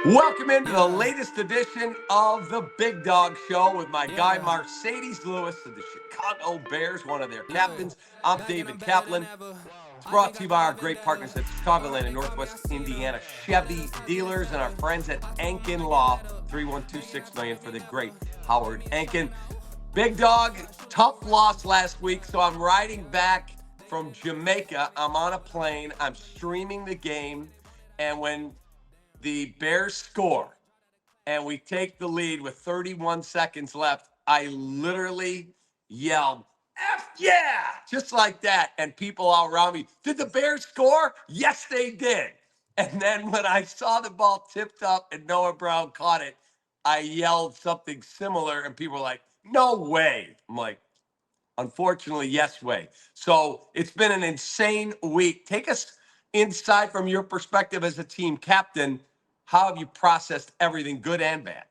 Welcome into the latest edition of the Big Dog Show with my guy Marcedes Lewis of the Chicago Bears, one of their captains. I'm David Kaplan. It's brought to you by our great partners at Chicagoland and Northwest Indiana Chevy dealers and our friends at Ankin Law, 3126 million for the great Howard Ankin. Big Dog, tough loss last week, so I'm riding back from Jamaica. I'm on a plane. I'm streaming the game, and when the Bears score and we take the lead with 31 seconds left, I literally yelled, F yeah, just like that. And people all around me, did the Bears score? Yes, they did. And then when I saw the ball tipped up and Noah Brown caught it, I yelled something similar and people were like, no way. I'm like, unfortunately, yes way. So it's been an insane week. Take us inside from your perspective as a team captain. How have you processed everything, good and bad?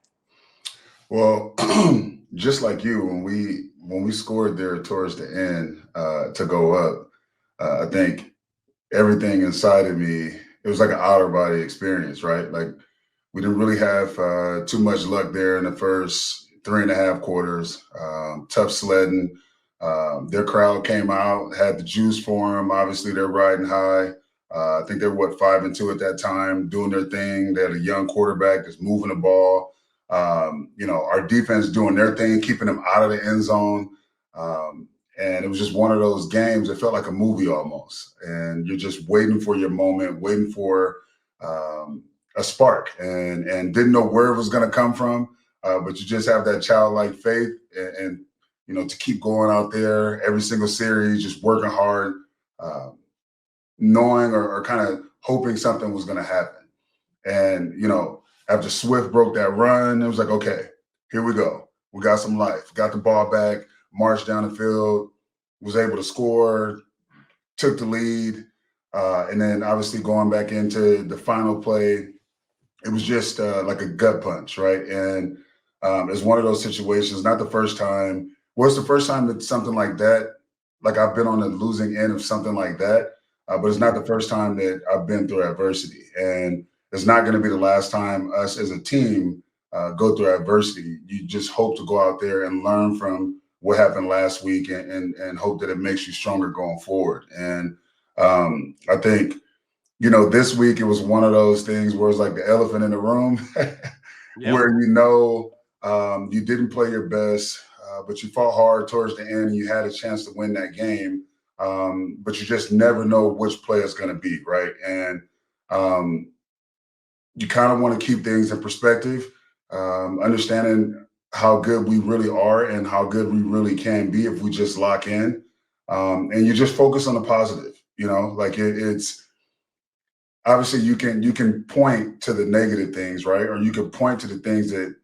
Well, just like you, when we scored there towards the end to go up, I think everything inside of me, it was like an outer body experience, right? Like we didn't really have too much luck there in the first 3.5 quarters. Tough sledding. Their crowd came out, had the juice for them. Obviously, they're riding high. I think they were 5-2 at that time, doing their thing. They had a young quarterback that's moving the ball. Our defense doing their thing, keeping them out of the end zone. And it was just one of those games. It felt like a movie almost. And you're just waiting for your moment, waiting for a spark, and didn't know where it was going to come from. But you just have that childlike faith, and to keep going out there every single series, just working hard, knowing or kind of hoping something was going to happen. And after Swift broke that run, it was like, okay, here we go. We got some life. Got the ball back, marched down the field, was able to score, took the lead, and then obviously going back into the final play, it was just like a gut punch, right? And it's one of those situations. Not the first time. Well, it's the first time that something like that, like I've been on the losing end of something like that, but it's not the first time that I've been through adversity, and it's not going to be the last time us as a team go through adversity. You just hope to go out there and learn from what happened last week, and hope that it makes you stronger going forward. And I think this week it was one of those things where it's like the elephant in the room, Yep. where you didn't play your best, but you fought hard towards the end, and you had a chance to win that game. But you just never know which play is going to be, right? And you kind of want to keep things in perspective, understanding how good we really are and how good we really can be if we just lock in, and you just focus on the positive. Like it's obviously you can point to the negative things, right? Or you can point to the things that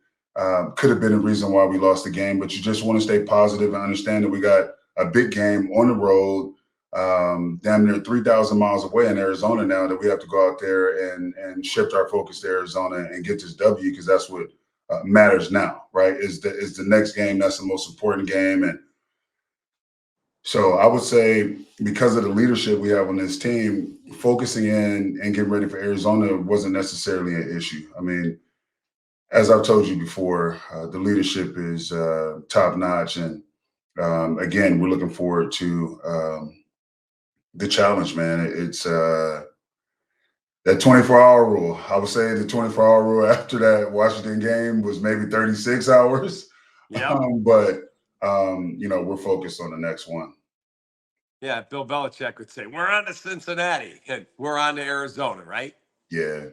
could have been a reason why we lost the game, but you just want to stay positive and understand that we got a big game on the road, damn near 3,000 miles away in Arizona now, that we have to go out there and shift our focus to Arizona and get this W, because that's what matters now, right? Is the next game. That's the most important game. And so I would say, because of the leadership we have on this team, focusing in and getting ready for Arizona wasn't necessarily an issue. I mean, as I've told you before, the leadership is top notch, and again, we're looking forward to the challenge, man. It's that 24-hour rule. I would say the 24-hour rule after that Washington game was maybe 36 hours, Yep. but we're focused on the next one. Yeah, Bill Belichick would say, we're on to Cincinnati and we're on to Arizona, right? Yeah.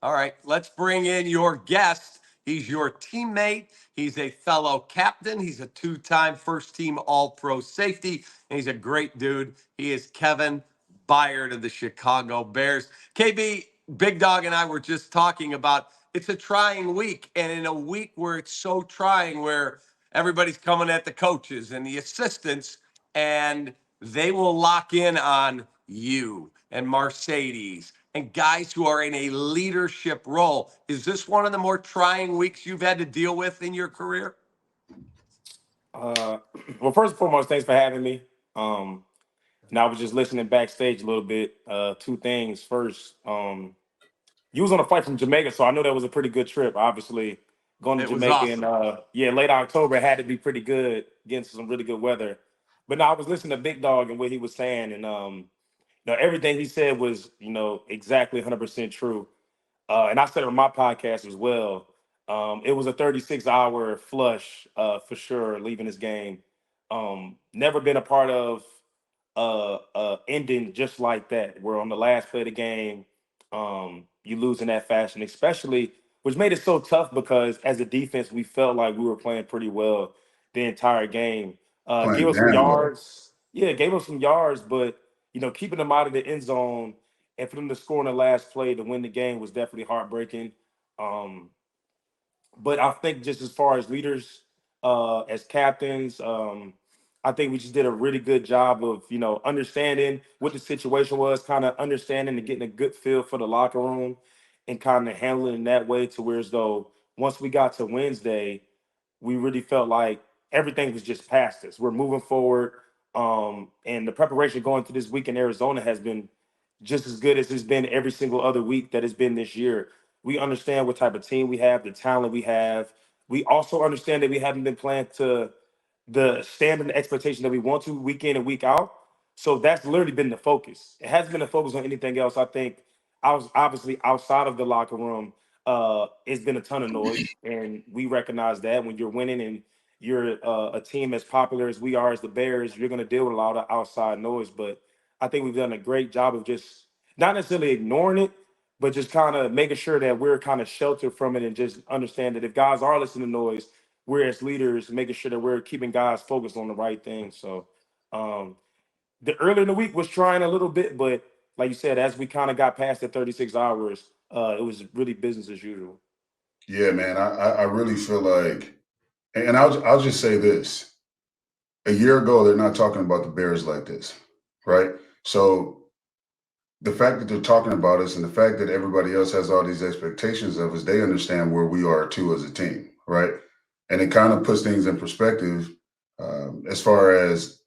All right, let's bring in your guest. He's your teammate. He's a fellow captain. He's a two-time first-team All-Pro safety, and he's a great dude. He is Kevin Byard of the Chicago Bears. KB, Big Dog, and I were just talking about it's a trying week, and in a week where it's so trying, where everybody's coming at the coaches and the assistants, and they will lock in on you and Marcedes and guys who are in a leadership role. Is this one of the more trying weeks you've had to deal with in your career? Uh, well, first and foremost, thanks for having me. And I was just listening backstage a little bit. Two things. First, You was on a flight from Jamaica, so I know that was a pretty good trip. Obviously, going to It was Jamaica in awesome. late October had to be pretty good, getting some really good weather. But no, I was listening to Big Dog and what he was saying, and everything he said was exactly 100% true. And I said it on my podcast as well. It was a 36-hour flush for sure, leaving this game. Never been a part of ending just like that. Where on the last play of the game, you lose in that fashion, especially which made it so tough because as a defense, we felt like we were playing pretty well the entire game. Gave Playing us some damn well. yards. Yeah, gave us some yards, but keeping them out of the end zone and for them to score in the last play to win the game was definitely heartbreaking. Um, but I think just as far as leaders, as captains, I think we just did a really good job of understanding what the situation was, kind of understanding and getting a good feel for the locker room, and kind of handling it in that way to where as though once we got to Wednesday, we really felt like everything was just past us. We're moving forward. And the preparation going to this week in Arizona has been just as good as it's been every single other week that it's been this year. We understand what type of team we have, the talent we have. We also understand that we haven't been playing to the standard and expectation that we want to week in and week out. So that's literally been the focus. It hasn't been a focus on anything else. I think I was obviously outside of the locker room. It's been a ton of noise, and we recognize that when you're winning and you're a team as popular as we are as the Bears, you're going to deal with a lot of outside noise. But I think we've done a great job of just not necessarily ignoring it, but just kind of making sure that we're kind of sheltered from it and just understand that if guys are listening to noise, we're as leaders making sure that we're keeping guys focused on the right thing. So um, the earlier in the week was trying a little bit, but like you said, as we kind of got past the 36 hours, it was really business as usual. Yeah, man. I really feel like, and I'll just say this: a year ago, they're not talking about the Bears like this, right? So the fact that they're talking about us and the fact that everybody else has all these expectations of us, they understand where we are too as a team, right? And it kind of puts things in perspective as far as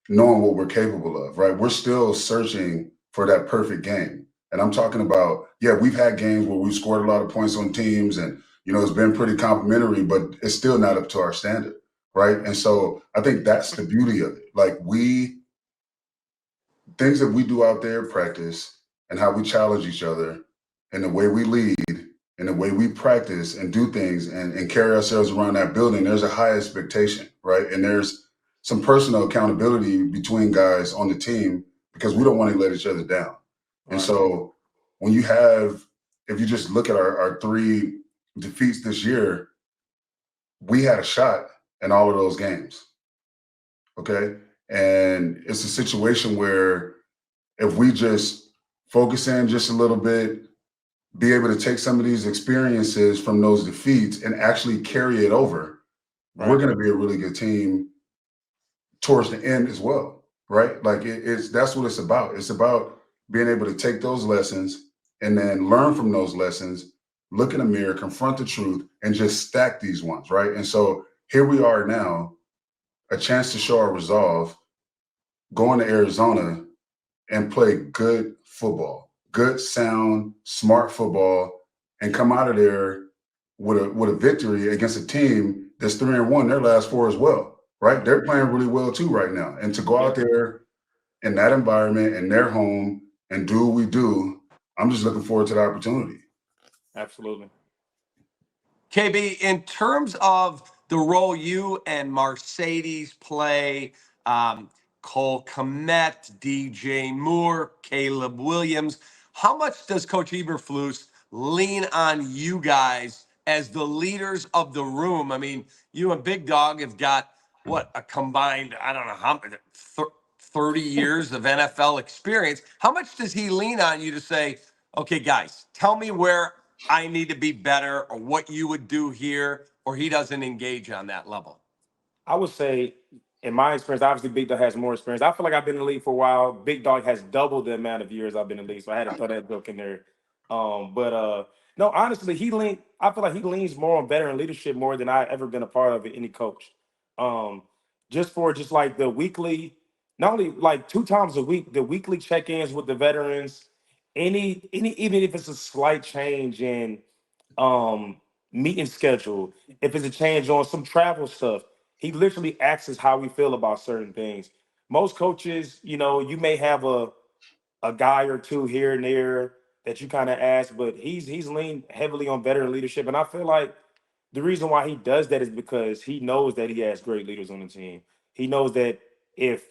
knowing what we're capable of, right? We're still searching for that perfect game. And I'm talking about, yeah, we've had games where we've scored a lot of points on teams and, it's been pretty complimentary, but it's still not up to our standard, right? And so I think that's the beauty of it. Like things that we do out there, practice, and how we challenge each other, and the way we lead, and the way we practice and do things and carry ourselves around that building, there's a high expectation, right? And there's some personal accountability between guys on the team because we don't want to let each other down. And Right. so when if you just look at our three defeats this year, we had a shot in all of those games. Okay. And it's a situation where if we just focus in just a little bit, be able to take some of these experiences from those defeats and actually carry it over, we're Right. going to be a really good team towards the end as well, right? Like that's what it's about. It's about being able to take those lessons and then learn from those lessons, look in the mirror, confront the truth, and just stack these ones, right? And so here we are now, a chance to show our resolve, going to Arizona and play good football, good, sound, smart football, and come out of there with a victory against a team that's 3-1 their last four as well, right? They're playing really well too right now. And to go Yeah. out there in that environment, in their home, and do what we do, I'm just looking forward to the opportunity. Absolutely. KB, in terms of the role you and Marcedes play, Cole Kmet, DJ Moore, Caleb Williams, how much does Coach Eberflus lean on you guys as the leaders of the room? I mean, you and Big Dog have got what, a combined, I don't know how many, 30 years of NFL experience. How much does he lean on you to say, okay, guys, tell me where I need to be better or what you would do here, or he doesn't engage on that level? I would say, in my experience, obviously Big Dog has more experience. I feel like I've been in the league for a while. Big Dog has doubled the amount of years I've been in the league, so I had to throw that joke in there. But no, honestly, I feel like he leans more on veteran leadership more than I ever been a part of any coach. Um, just like the weekly, not only like 2 times a week, the weekly check-ins with the veterans even if it's a slight change in um meeting schedule, if it's a change on some travel stuff, he literally asks us how we feel about certain things. Most coaches, you may have a guy or two here and there that you kind of ask, but he's leaned heavily on veteran leadership, and I feel like the reason why he does that is because he knows that he has great leaders on the team. He knows that if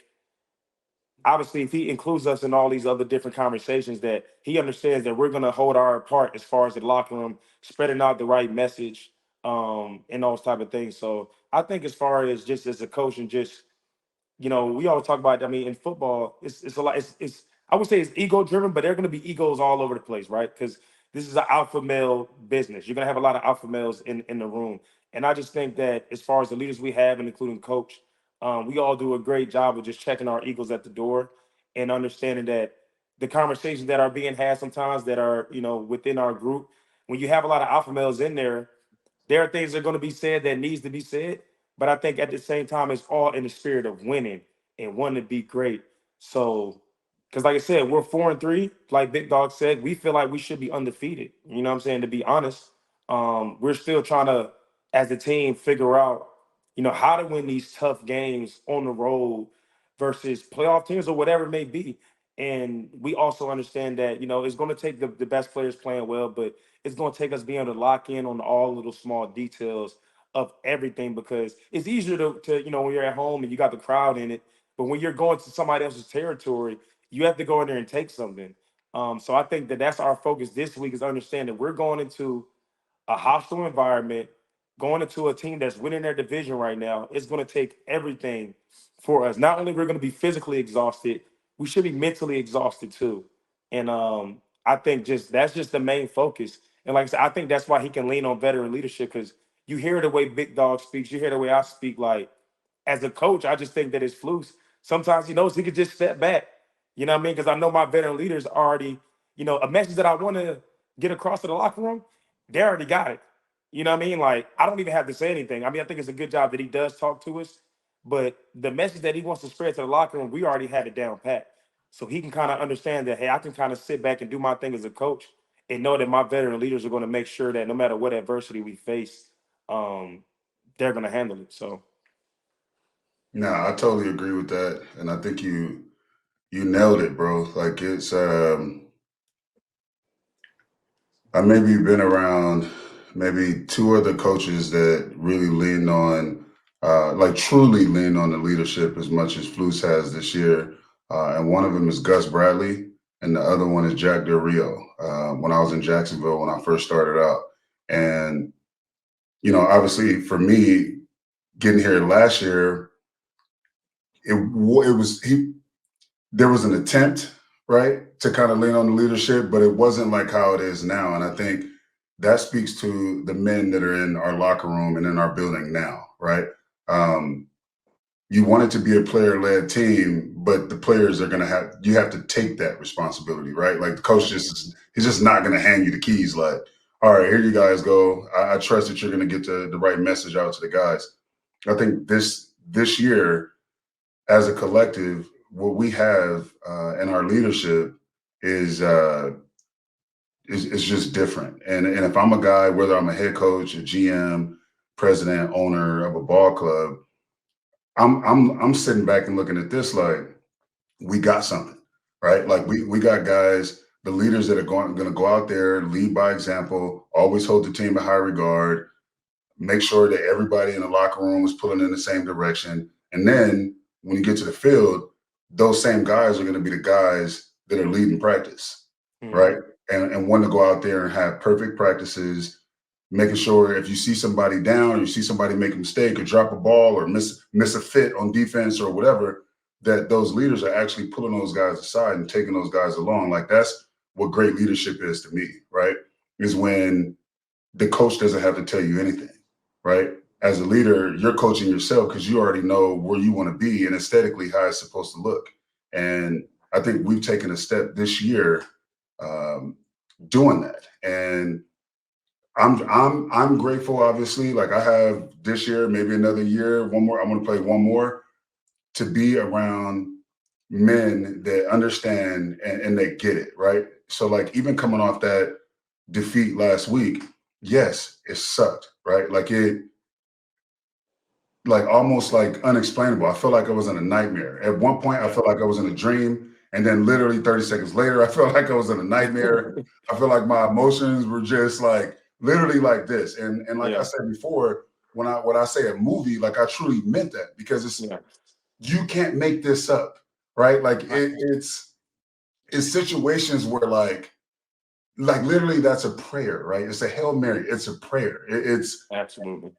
obviously if he includes us in all these other different conversations, that he understands that we're going to hold our part as far as the locker room, spreading out the right message, and those type of things. So I think as far as just as a coach and just we always talk about. I mean, in football, it's a lot. It's I would say it's ego driven, but there are going to be egos all over the place, right? Because this is an alpha male business. You're going to have a lot of alpha males in the room, and I just think that as far as the leaders we have, and including coach, we all do a great job of just checking our egos at the door and understanding that the conversations that are being had sometimes that are within our group, when you have a lot of alpha males in there are things that are going to be said that needs to be said, but I think at the same time, it's all in the spirit of winning and wanting to be great. So, because like I said, we're 4-3. Like Big Dog said, we feel like we should be undefeated. You know what I'm saying? To be honest, we're still trying to, as a team, figure out, how to win these tough games on the road versus playoff teams or whatever it may be. And we also understand that, it's going to take the best players playing well, but it's going to take us being able to lock in on all little small details of everything, because it's easier to when you're at home and you got the crowd in it, but when you're going to somebody else's territory, you have to go in there and take something. So I think that that's our focus this week, is understanding we're going into a hostile environment, going into a team that's winning their division right now. It's going to take everything for us. Not only we're going to be physically exhausted, we should be mentally exhausted too. And I think that's just the main focus. And like I said, I think that's why he can lean on veteran leadership, because you hear the way Big Dog speaks, you hear the way I speak. Like, as a coach, I just think that it's flus. Sometimes he knows he could just step back. You know what I mean? Because I know my veteran leaders already, a message that I want to get across to the locker room, they already got it. You know what I mean? Like, I don't even have to say anything. I mean, I think it's a good job that he does talk to us, but the message that he wants to spread to the locker room, we already had it down pat. So he can kind of understand that, hey, I can kind of sit back and do my thing as a coach and know that my veteran leaders are going to make sure that no matter what adversity we face, um, they're going to handle it. So, No, I totally agree with that, and I think you nailed it, bro. Like it's I maybe been around maybe two other coaches that really lean on, like truly lean on the leadership as much as Flus has this year. And one of them is Gus Bradley, and the other one is Jack Del Rio. When I was in Jacksonville when I first started out, and obviously for me getting here last year, it was he there was an attempt, right, to kind of lean on the leadership, but it wasn't like how it is now. And I think that speaks to the men that are in our locker room and in our building now, right? Um, you want it to be a player-led team, but the players are going to you have to take that responsibility, right? Like the coach he's just not going to hand you the keys like, all right, here you guys go. I trust that you're going to get the right message out to the guys. I think this year, as a collective, what we have in our leadership is just different. And if I'm a guy, whether I'm a head coach, a GM, president, owner of a ball club, I'm sitting back and looking at this like we got something, right? Like we got guys, the leaders that are going to go out there, lead by example, always hold the team in high regard, make sure that everybody in the locker room is pulling in the same direction. And then when you get to the field, those same guys are going to be the guys that are leading practice, right? And want to go out there and have perfect practices, making sure if you see somebody down, or you see somebody make a mistake or drop a ball or miss a fit on defense or whatever, that those leaders are actually pulling those guys aside and taking those guys along. Like that's what great leadership is to me, right? Is when the coach doesn't have to tell you anything, right? As a leader, you're coaching yourself because you already know where you want to be and aesthetically how it's supposed to look. And I think we've taken a step this year doing that. And I'm grateful, obviously. Like I have this year, maybe another year, one more. I'm going to play one more to be around men that understand and they get it, right? So like even coming off that defeat last week, yes, it sucked, right? Like almost like unexplainable. I felt like I was in a nightmare. At one point, I felt like I was in a dream. And then literally 30 seconds later, I felt like I was in a nightmare. I feel like my emotions were just like literally like this. And like I said before, when I say a movie, like I truly meant that because you can't make this up, right? Like it's situations where like literally that's a prayer, right? It's a Hail Mary. It's a prayer. It's absolutely.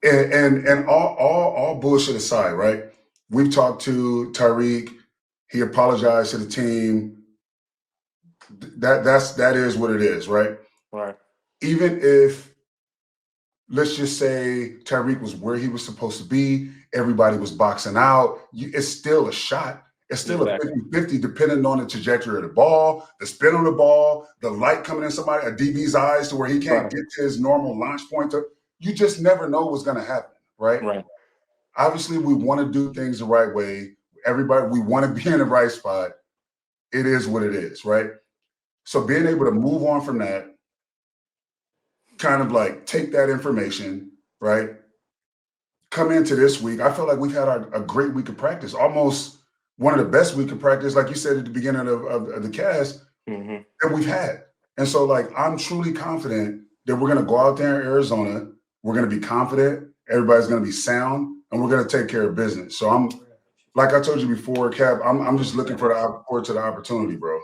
And all bullshit aside, right? We've talked to Tyreek. He apologized to the team. That is what it is, right? Right. Even if, let's just say Tyreek was where he was supposed to be, everybody was boxing out, it's still a shot. It's still a 50-50 depending on the trajectory of the ball, the spin on the ball, the light coming in a DB's eyes to where he can't get to his normal launch point. You just never know what's going to happen, right? Right. Obviously, we want to do things the right way. Everybody, we want to be in the right spot. It is what it is, right? So being able to move on from that, kind of like take that information, right? Come into this week, I feel like we've had a great week of practice, almost one of the best week of practice, like you said at the beginning of the cast, that we've had. And so, like, I'm truly confident that we're going to go out there in Arizona. We're going to be confident. Everybody's going to be sound, and we're going to take care of business. So I'm, like I told you before, Cap, I'm just looking forward to the opportunity, bro.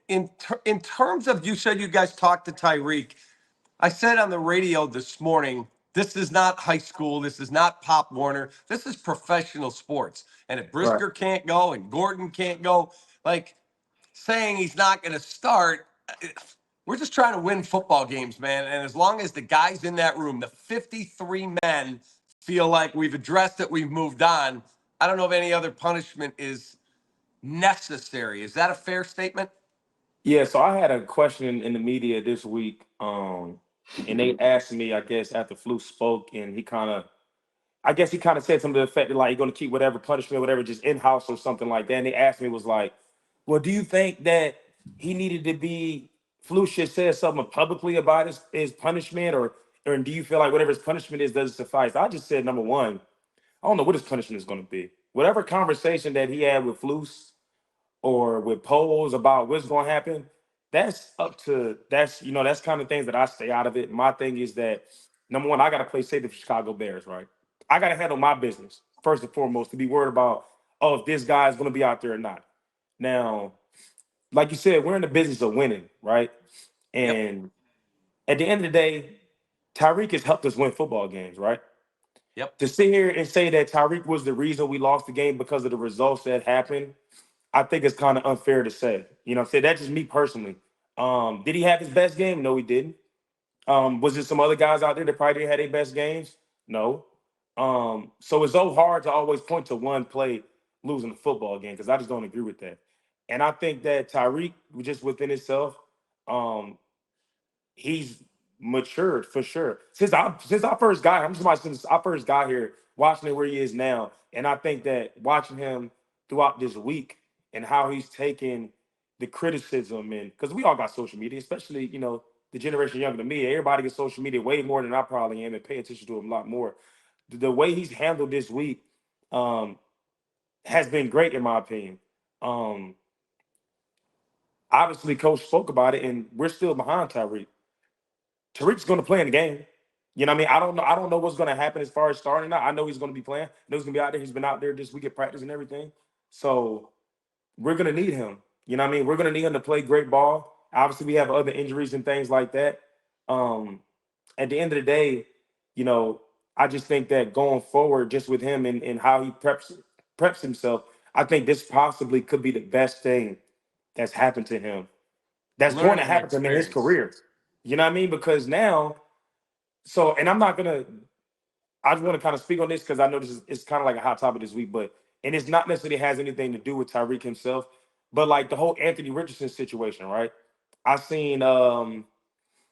In terms of, you said you guys talked to Tyreek. I said on the radio this morning, this is not high school. This is not Pop Warner. This is professional sports. And if Brisker can't go and Gordon can't go, like saying he's not going to start, we're just trying to win football games, man. And as long as the guys in that room, the 53 men, feel like we've addressed it, we've moved on, I don't know if any other punishment is necessary. Is that a fair statement? Yeah, so I had a question in the media this week, and they asked me, I guess, after Fluke spoke, and I guess he kind of said something to the effect that, like, you're going to keep whatever punishment, whatever, just in-house or something like that. And they asked me, was like, well, do you think that he needed to be, Fluke should say something publicly about his punishment, or do you feel like whatever his punishment is doesn't suffice? I just said, number one, I don't know what his punishment is going to be. Whatever conversation that he had with Flus or with polls about what's going to happen, that's that's kind of things that I stay out of it. My thing is that, number one, I got to play safe with the Chicago Bears, right? I got to handle my business first and foremost, to be worried about, oh, if this guy is going to be out there or not. Now, like you said, we're in the business of winning, right? And at the end of the day, Tyreek has helped us win football games, right? Yep. To sit here and say that Tyreek was the reason we lost the game because of the results that happened, I think it's kind of unfair to say. You know what I'm saying? That's just me personally. Did he have his best game? No, he didn't. Was there some other guys out there that probably didn't have their best games? No. So it's so hard to always point to one play losing a football game, because I just don't agree with that. And I think that Tyreek, just within himself, um, he's matured for sure. Since I first got him, since I first got here, watching it where he is now, and I think that watching him throughout this week and how he's taken the criticism, and because we all got social media, especially the generation younger than me, everybody gets social media way more than I probably am and pay attention to him a lot more. The way he's handled this week um, has been great in my opinion. Um, Obviously, coach spoke about it, and we're still behind Tyreek. Tariq's going to play in the game. You know what I mean? I don't know what's going to happen as far as starting out. I know he's going to be playing. I know he's going to be out there. He's been out there this week at practice and everything. So we're going to need him. You know what I mean? We're going to need him to play great ball. Obviously, we have other injuries and things like that. At the end of the day, you know, I just think that going forward, just with him and how he preps himself, I think this possibly could be the best thing that's happened to him. That's going to Learning happen to him in his experience. career. You know what I mean? Because now, and I'm not gonna. I just want to kind of speak on this because I know this is it's kind of like a hot topic this week, and it's not necessarily has anything to do with Tyreek himself, but like the whole Anthony Richardson situation, right? I seen now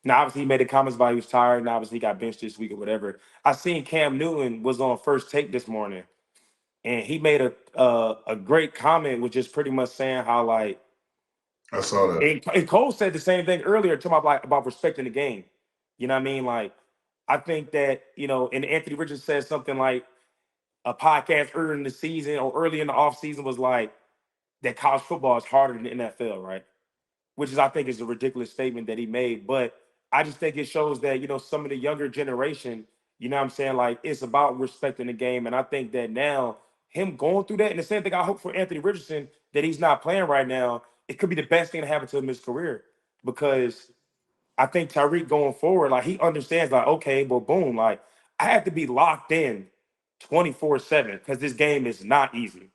obviously he made the comments about he was tired, and obviously he got benched this week or whatever. I seen Cam Newton was on First Take this morning, and he made a great comment, which is pretty much saying how like I saw that. and Cole said the same thing earlier, talking about like about respecting the game. You know what I mean? Like I think that and Anthony Richards said something like a podcast earlier in the season or early in the off season was like that college football is harder than the NFL, right? Which is I think is a ridiculous statement that he made. But I just think it shows that, some of the younger generation, what I'm saying, like it's about respecting the game. And I think that now him going through that, and the same thing I hope for Anthony Richardson that he's not playing right now, it could be the best thing to happen to him in his career. Because I think Tyreek going forward, like he understands, like, okay, well, boom, like I have to be locked in 24/7 because this game is not easy.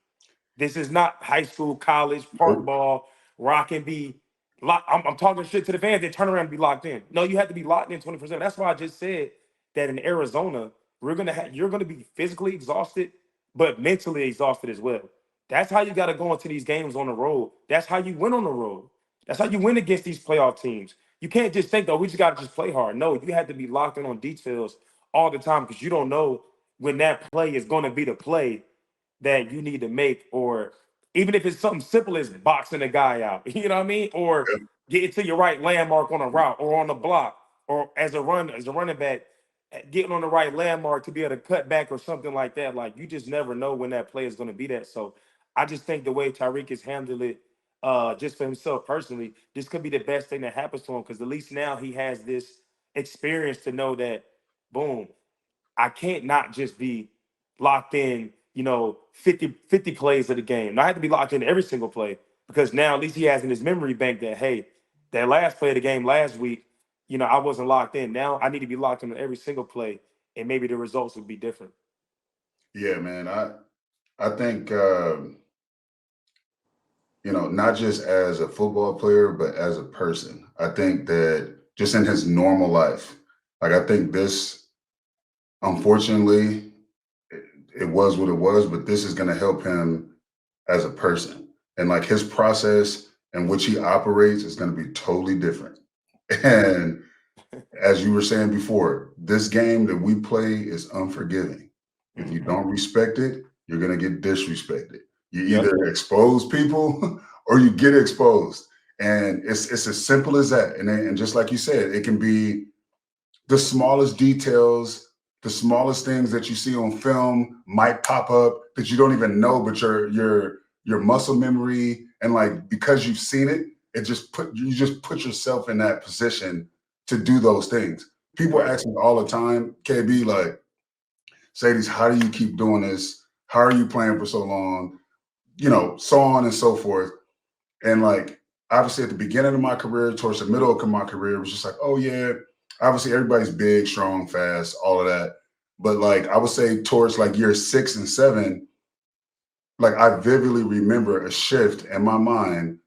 This is not high school, college, park Nope. ball, rock and be locked. I'm talking shit to the fans. They turn around and be locked in. No, you have to be locked in 20%. That's why I just said that in Arizona, you're gonna be physically exhausted, but mentally exhausted as well. That's how you got to go into these games on the road. That's how you win on the road. That's how you win against these playoff teams. You can't just think, oh, we just got to just play hard. No, you have to be locked in on details all the time because you don't know when that play is going to be the play that you need to make, or even if it's something simple as boxing a guy out, you know what I mean? Or getting to your right landmark on a route or on a block, or as a running back, getting on the right landmark to be able to cut back or something like that. Like you just never know when that play is going to be that. So I just think the way Tyreek has handled it, just for himself personally, this could be the best thing that happens to him because at least now he has this experience to know that, boom, I can't not just be locked in, 50 plays of the game. Now I have to be locked in every single play because now at least he has in his memory bank that, hey, that last play of the game last week, I wasn't locked in. Now I need to be locked in on every single play, and maybe the results would be different. Yeah, man. I think not just as a football player, but as a person. I think that just in his normal life, like I think this, unfortunately, it was what it was, but this is going to help him as a person. And like his process and which he operates is going to be totally different. And as you were saying before, this game that we play is unforgiving. If you don't respect it, you're going to get disrespected. You Yep. either expose people or you get exposed. And it's as simple as that. And just like you said, it can be the smallest details, the smallest things that you see on film might pop up that you don't even know, but your muscle memory and like because you've seen it, you just put yourself in that position to do those things. People Right. ask me all the time, KB, like, Sadie's, how do you keep doing this? How are you playing for so long? So on and so forth. And like, obviously, at the beginning of my career, towards the middle of my career, it was just like, oh yeah, obviously everybody's big, strong, fast, all of that. But like, I would say towards like year 6 and 7, like I vividly remember a shift in my mind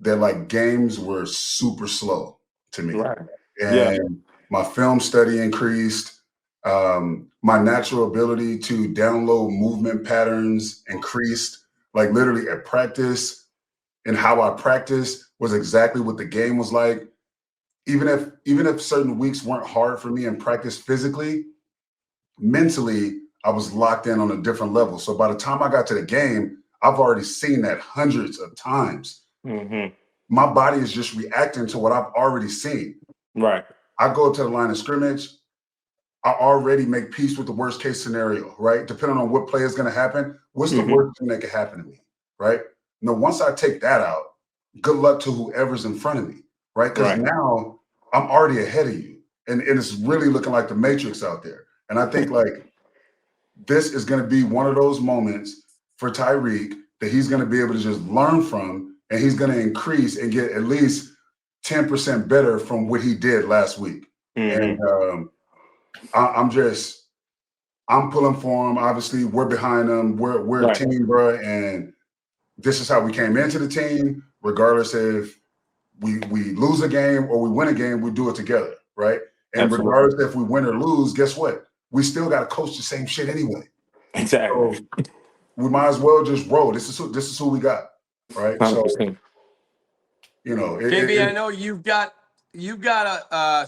that like games were super slow to me, Right. Yeah. and my film study increased. My natural ability to download movement patterns increased. Like literally at practice, and how I practiced was exactly what the game was like. Even if certain weeks weren't hard for me in practice physically, mentally I was locked in on a different level. So by the time I got to the game, I've already seen that hundreds of times. Mm-hmm. My body is just reacting to what I've already seen. Right. I go to the line of scrimmage, I already make peace with the worst case scenario, right? Depending on what play is going to happen, what's the Mm-hmm. worst thing that could happen to me, right? Now, once I take that out, good luck to whoever's in front of me, right? Because Right. now I'm already ahead of you. And it's really looking like the Matrix out there. And I think like this is going to be one of those moments for Tyreek that he's going to be able to just learn from, and he's going to increase and get at least 10% better from what he did last week. And Mm-hmm. I'm pulling for him. Obviously, we're behind him. We're a Right. team, bro, and this is how we came into the team. Regardless if we lose a game or we win a game, we do it together, right? And Absolutely. regardless if we win or lose, guess what? We still got to coach the same shit anyway. Exactly. So we might as well just roll. This is who we got, right? So 100%. KB, I it know you've got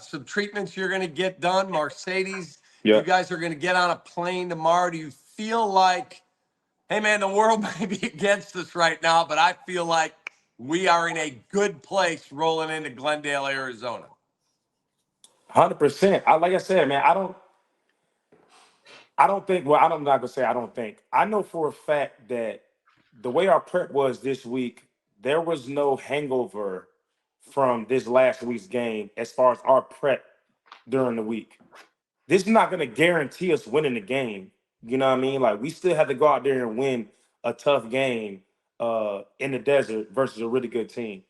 some treatments you're going to get done. Marcedes, you Yeah. guys are going to get on a plane tomorrow. Do you feel like Hey, man, the world may be against us right now, but I feel like we are in a good place rolling into Glendale, Arizona. 100%. Like I said, man, I don't think. Well, I'm not gonna say I don't think. I know for a fact that the way our prep was this week, there was no hangover from this last week's game as far as our prep during the week. This is not gonna guarantee us winning the game. You know what I mean? Like we still have to go out there and win a tough game in the desert versus a really good team.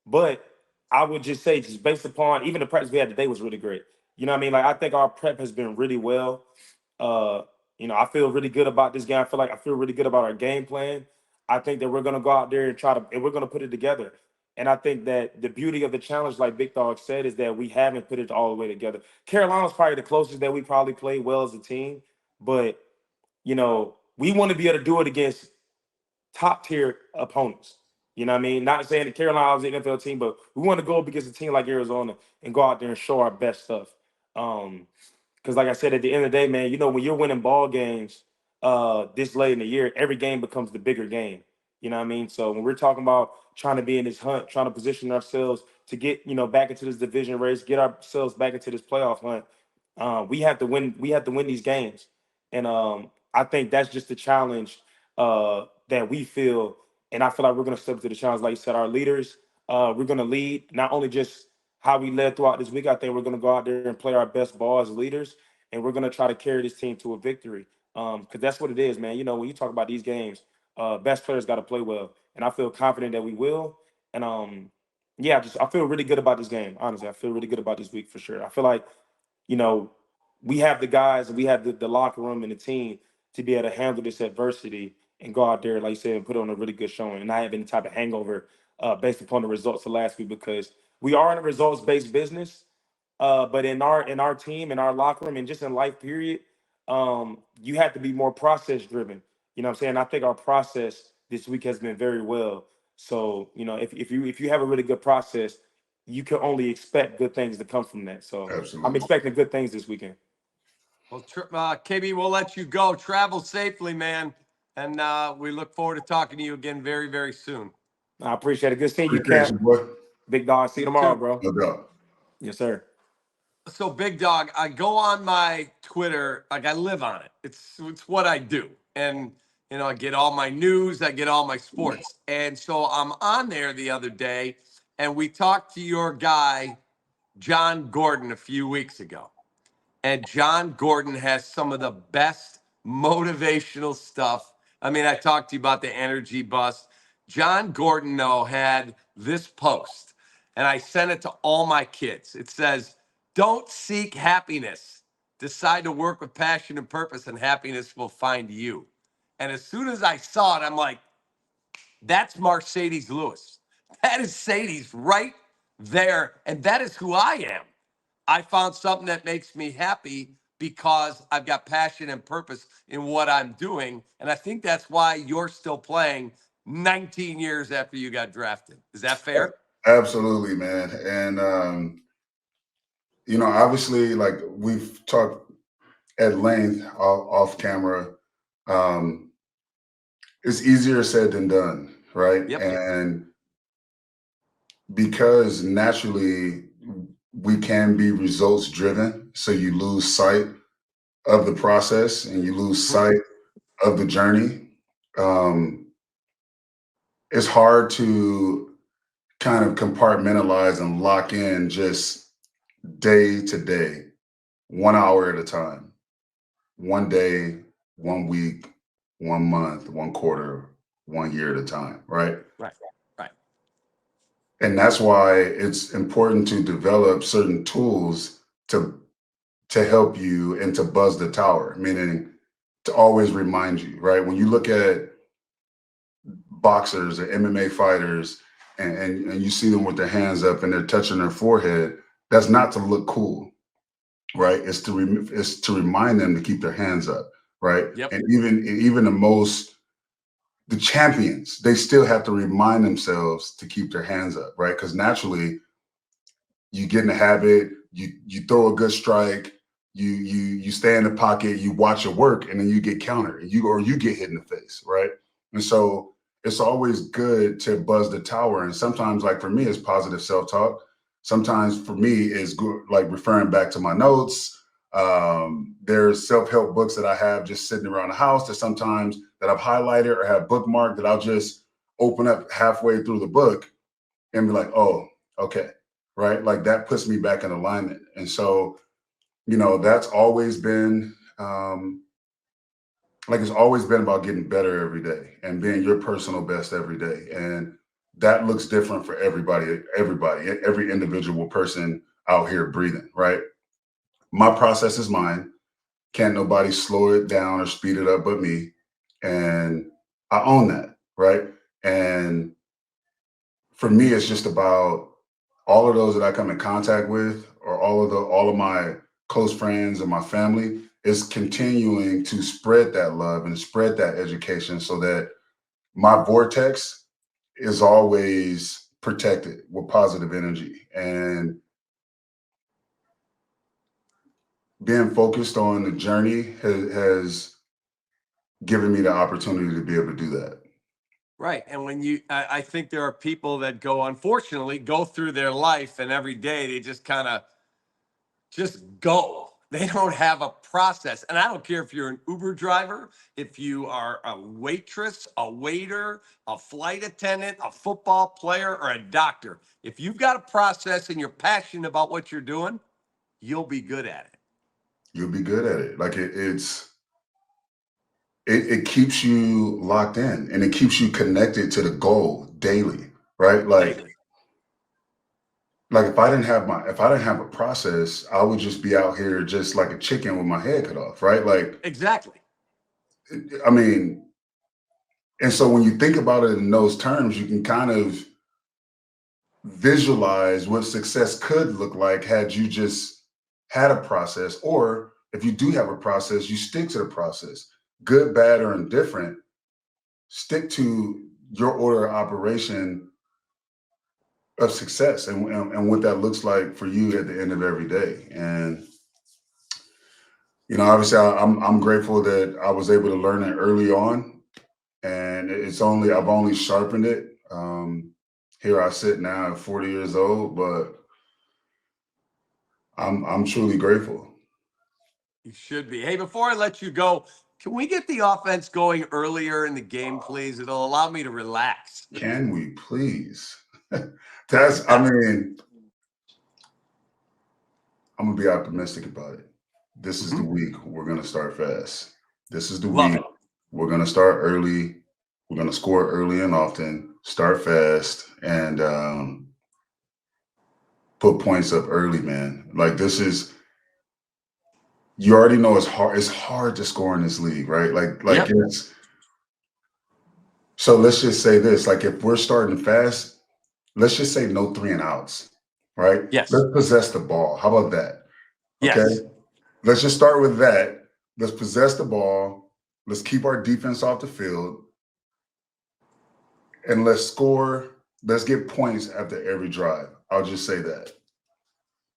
But I would just say, just based upon even the practice we had today was really great. You know what I mean? Like I think our prep has been really well. Uh, I feel really good about this game. I feel really good about our game plan. I think that we're gonna go out there and we're gonna put it together. And I think that the beauty of the challenge, like Big Dog said, is that we haven't put it all the way together. Carolina's probably the closest that we probably played well as a team, but we want to be able to do it against top tier opponents. You know what I mean? Not saying that Carolina is an NFL team, but we want to go up against a team like Arizona and go out there and show our best stuff. Because like I said, at the end of the day, man, when you're winning ball games this late in the year, every game becomes the bigger game. You know what I mean? So when we're talking about trying to be in this hunt, trying to position ourselves to get, back into this division race, get ourselves back into this playoff hunt, we have to win. We have to win these games, and I think that's just the challenge that we feel. And I feel like we're going to step up to the challenge. Like you said, our leaders, we're going to lead not only just how we led throughout this week. I think we're going to go out there and play our best ball as leaders, and we're going to try to carry this team to a victory. Because that's what it is, man. When you talk about these games, best players got to play well, and I feel confident that we will. And yeah, I feel really good about this game. Honestly, I feel really good about this week for sure. I feel like you know, we have the guys and we have the locker room and the team to be able to handle this adversity and go out there, like you said, and put on a really good showing and not have any type of hangover based upon the results of last week because we are in a results-based business. But in our team, in our locker room, and just in life, period, you have to be more process driven. You know what I'm saying? I think our process this week has been very well. So, if you have a really good process, you can only expect good things to come from that. So I'm Absolutely. expecting good things this weekend. Well, KB, we'll let you go. Travel safely, man. And we look forward to talking to you again very, very soon. I appreciate it. Good seeing you, Appreciate Cap. you, boy. Big dog. See you You tomorrow, too. bro. No doubt. Yes, sir. So, Big Dog, I go on my Twitter, like I live on it. It's what I do. And, I get all my news, I get all my sports. And so I'm on there the other day, and we talked to your guy, John Gordon, a few weeks ago. And John Gordon has some of the best motivational stuff. I mean, I talked to you about the energy bus. John Gordon, though, had this post, and I sent it to all my kids. It says, "Don't seek happiness. Decide to work with passion and purpose, and happiness will find you." And as soon as I saw it, I'm like, that's Marcedes Lewis. That is Sadie's right there. And that is who I am. I found something that makes me happy because I've got passion and purpose in what I'm doing. And I think that's why you're still playing 19 years after you got drafted. Is that fair? Absolutely, man. And obviously, like we've talked at length off camera, um, it's easier said than done, right? Yep. And because naturally we can be results driven, so you lose sight of the process and you lose sight of the journey. Um, it's hard to kind of compartmentalize and lock in just day to day, 1 hour at a time, one day, 1 week, 1 month, 1 quarter, 1 year at a time, right? Right. Right. And that's why it's important to develop certain tools to help you and to buzz the tower, meaning to always remind you, right? When you look at boxers or MMA fighters and you see them with their hands up and they're touching their forehead, that's not to look cool, right? It's to remind them to keep their hands up, right? Yep. And even the champions, they still have to remind themselves to keep their hands up, right? Because naturally, you get in the habit, you throw a good strike, you stay in the pocket, you watch your work, and then you get countered, you get hit in the face, right? And so it's always good to buzz the tower. And sometimes, like for me, it's positive self-talk. Sometimes for me, it's good, like referring back to my notes. There's self-help books that I have just sitting around the house that sometimes that I've highlighted or have bookmarked that I'll just open up halfway through the book and be like, oh, okay, right? Like that puts me back in alignment. And so, that's always been it's always been about getting better every day and being your personal best every day. And that looks different for everybody, every individual person out here breathing, right? My process is mine. Can't nobody slow it down or speed it up but me. And I own that, right? And for me, it's just about all of those that I come in contact with, or all of my close friends and my family, is continuing to spread that love and spread that education so that my vortex is always protected with positive energy. And being focused on the journey has given me the opportunity to be able to do that. Right. And I think there are people that unfortunately, go through their life and every day they just kind of just go. They don't have a process. And I don't care if you're an Uber driver, if you are a waitress, a waiter, a flight attendant, a football player, or a doctor. If you've got a process and you're passionate about what you're doing, you'll be good at it. You'll be good at it. Like it keeps you locked in and it keeps you connected to the goal daily, right? Daily. Like if I didn't have a process, I would just be out here just like a chicken with my head cut off, right? Like Exactly. I mean, and so when you think about it in those terms, you can kind of visualize what success could look like had you just had a process, or if you do have a process, you stick to the process, good, bad, or indifferent, stick to your order of operation of success and what that looks like for you at the end of every day. And obviously I'm grateful that I was able to learn it early on, and I've only sharpened it. Here I sit now at 40 years old, but I'm truly grateful. You should be. Hey, before I let you go, can we get the offense going earlier in the game, please? It'll allow me to relax. Can we please? I mean, I'm gonna be optimistic about it. This is the week we're gonna start fast. This is the Love week it. we're gonna start early. We're gonna score early and often, start fast, and put points up early, man. Like you already know it's hard. It's hard to score in this league, right? Like Yep. So let's just say this: like if we're starting fast, let's just say no 3 and outs, right? Yes. Let's possess the ball. How about that? Okay. Yes. Let's just start with that. Let's possess the ball. Let's keep our defense off the field. And let's score. Let's get points after every drive. I'll just say that.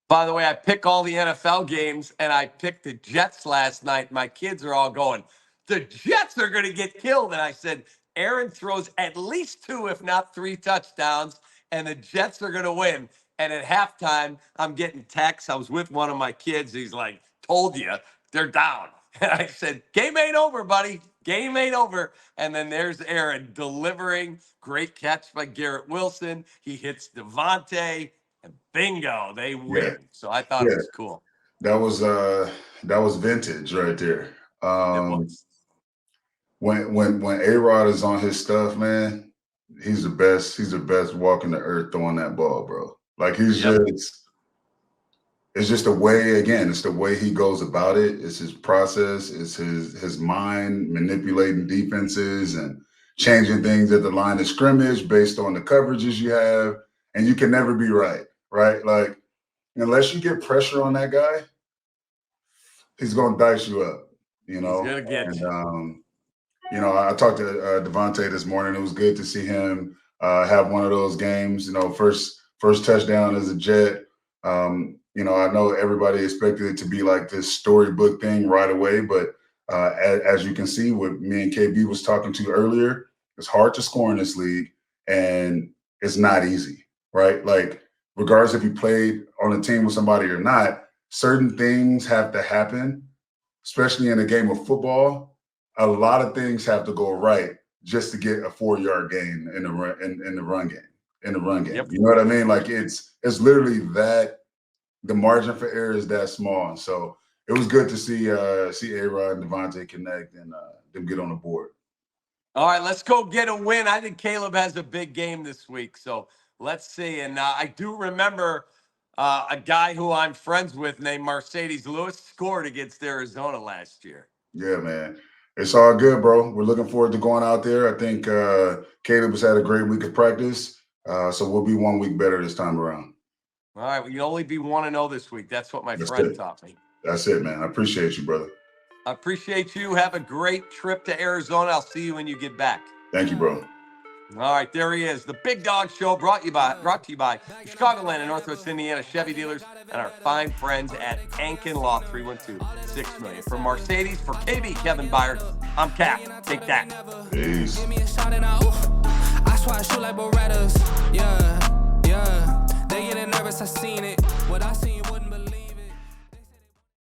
By the way, I pick all the NFL games, and I picked the Jets last night. My kids are all going, the Jets are going to get killed. And I said, Aaron throws at least 2, if not 3 touchdowns, and the Jets are going to win. And at halftime, I'm getting texts. I was with one of my kids. He's like, told you, they're down. And I said, game ain't over, buddy. Game ain't over. And then there's Aaron delivering. Great catch by Garrett Wilson. He hits Devontae. And bingo, they Yeah. win. So I thought it Yeah. was cool. That was vintage right there. It was. When A-Rod is on his stuff, man, he's the best. He's the best walking the earth throwing that ball, bro. Like it's just the way, again, it's the way he goes about it. It's his process. It's his mind manipulating defenses and changing things at the line of scrimmage based on the coverages you have. And you can never be right? Like, unless you get pressure on that guy, he's going to dice you up, He's going to get And, you. I talked to Devontae this morning. It was good to see him have one of those games, first touchdown as a Jet. I know everybody expected it to be like this storybook thing right away, but as you can see, what me and KB was talking to earlier, it's hard to score in this league, and it's not easy, right? Like, regardless if you played on a team with somebody or not, certain things have to happen, especially in a game of football. A lot of things have to go right just to get a 4-yard gain in the run game. Yep. You know what I mean? Like, it's literally that. The margin for error is that small. So it was good to see A-Rod and Devontae connect and them get on the board. All right, let's go get a win. I think Caleb has a big game this week, so let's see. And I do remember a guy who I'm friends with named Marcedes Lewis scored against Arizona last year. Yeah, man. It's all good, bro. We're looking forward to going out there. I think Caleb has had a great week of practice, so we'll be 1 week better this time around. All right, well, you'll only be 1-0 this week. That's what my That's friend it. taught me. That's it, man. I appreciate you, brother. I appreciate you. Have a great trip to Arizona. I'll see you when you get back. Thank you, bro. All right, there he is. The Big Dog Show brought to you by the Chicagoland and Northwest Indiana Chevy dealers and our fine friends at Ankin Law 312-6 million. From Marcedes, for KB, Kevin Byard, I'm Cap. Take that. Peace. Give me a shot and I swear I shoot like Berettas. Yeah. They getting nervous, I seen it. What I seen.